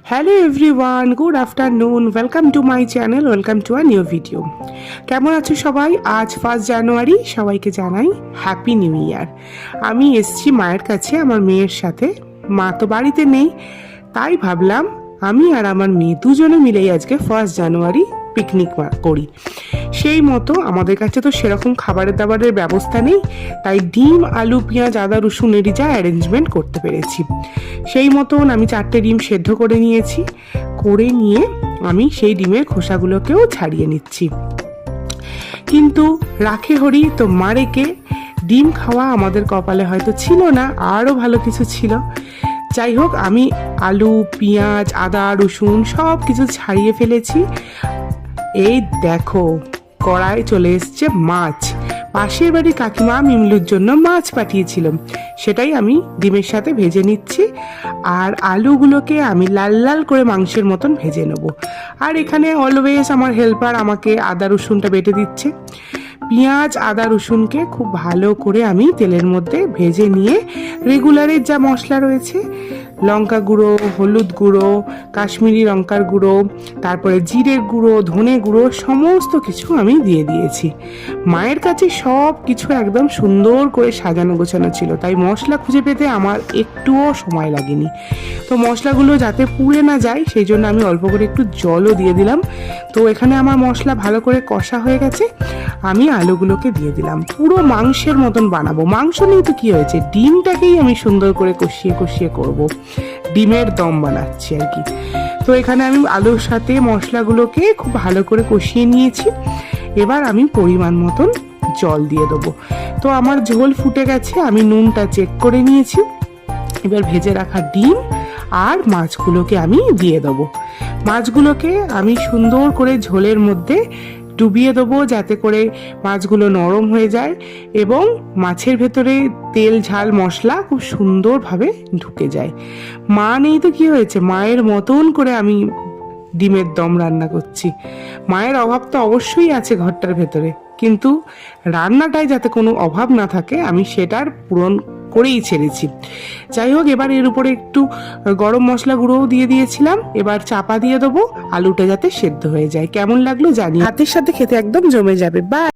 Hello everyone, good afternoon. Welcome to my channel, welcome to a new video. কেমন আছো সবাই? আজ 1 জানুয়ারি, সবাইকে জানাই হ্যাপি নিউ ইয়ার। আমি এসছি মায়ের কাছে আমার মেয়ের সাথে। মা তো বাড়িতে নেই, তাই ভাবলাম আমি আর আমার মেয়ে দুজনে মিলেই আজকে 1 জানুয়ারি পিকনিক করি। সেই মতো আমাদের কাছে তো সেরকম খাবারের দাবারের ব্যবস্থা নেই, তাই ডিম, আলু, পেঁয়াজ, আদা, রসুনেরই যা অ্যারেঞ্জমেন্ট করতে পেরেছি। সেই মতন আমি 4টে ডিম সেদ্ধ করে নিয়েছি। করে নিয়ে আমি সেই ডিমের খোসাগুলোকেও ছাড়িয়ে নিচ্ছি। কিন্তু রাখে হরি তো মারেকে, ডিম খাওয়া আমাদের কপালে হয়তো ছিল না, আরও ভালো কিছু ছিল। যাই হোক, আমি আলু, পেঁয়াজ, আদা, রসুন সব কিছু ছাড়িয়ে ফেলেছি। এই দেখো, কড়াই চলে এসছে মাছ। পাশের বাড়ি কাকিমা মিমলুর জন্য মাছ পাঠিয়েছিলাম, সেটাই আমি ডিমের সাথে ভেজে নিচ্ছি। আর আলুগুলোকে আমি লাল লাল করে মাংসের মতন ভেজে নেব। আর এখানে অলওয়েজ আমার হেল্পার আমাকে আদা রসুনটা বেটে দিচ্ছে। পেঁয়াজ, আদা, রসুনকে খুব ভালো করে আমি তেলের মধ্যে ভেজে নিয়ে রেগুলারের যা মশলা রয়েছে, লঙ্কা গুঁড়ো, হলুদ গুঁড়ো, কাশ্মীরি লঙ্কার গুঁড়ো, তারপরে জিরের গুঁড়ো, ধনে গুঁড়ো, সমস্ত কিছু আমি দিয়ে দিয়েছি। মায়ের কাছে সব কিছু একদম সুন্দর করে সাজানো গোছানো ছিল, তাই মশলা খুঁজে পেতে আমার একটুও সময় লাগেনি। তো মশলাগুলো যাতে পুড়ে না যায় সেই জন্য আমি অল্প করে একটু জলও দিয়ে দিলাম। তো এখানে আমার মশলা ভালো করে কষা হয়ে গেছে। আমি আলুগুলোকে দিয়ে দিলাম। পুরো মাংসের মতন বানাবো, মাংস নেই তো কি হয়েছে, ডিমটাকেই আমি সুন্দর করে কষিয়ে কষিয়ে করব। ডিমের দম বানাচ্ছি আর কি। তো এখানে আমি আলুর সাথে মশলাগুলোকে খুব ভালো করে কষিয়ে নিয়েছি। এবার আমি পরিমাণ মতন জল দিয়ে দেবো। তো আমার ঝোল ফুটে গেছে, আমি নুনটা চেক করে নিয়েছি। এবার ভেজে রাখা ডিম আর মাছগুলোকে আমি দিয়ে দেবো। মাছগুলোকে আমি সুন্দর করে ঝোলের মধ্যে ডুবিয়ে দেবো, যাতে করে মাছগুলো নরম হয়ে যায় এবং মাছের ভেতরে তেল, ঝাল, মশলা খুব সুন্দরভাবে ঢুকে যায়। মা নেই তো কি হয়েছে, মায়ের মতন করে আমি ডিমের দম রান্না করছি। মায়ের অভাব তো অবশ্যই আছে ঘরটার ভেতরে, কিন্তু রান্নাটায় যাতে কোনো অভাব না থাকে আমি সেটার পূরণ করেই ছেড়েছি। যাই হোক, এবার এর উপরে একটু গরম মশলা গুঁড়োও দিয়ে দিয়েছিলাম। এবার চাপা দিয়ে দেবো, আলুটা যাতে সেদ্ধ হয়ে যায়। কেমন লাগলো জানি, ভাতের সাথে খেতে একদম জমে যাবে। বা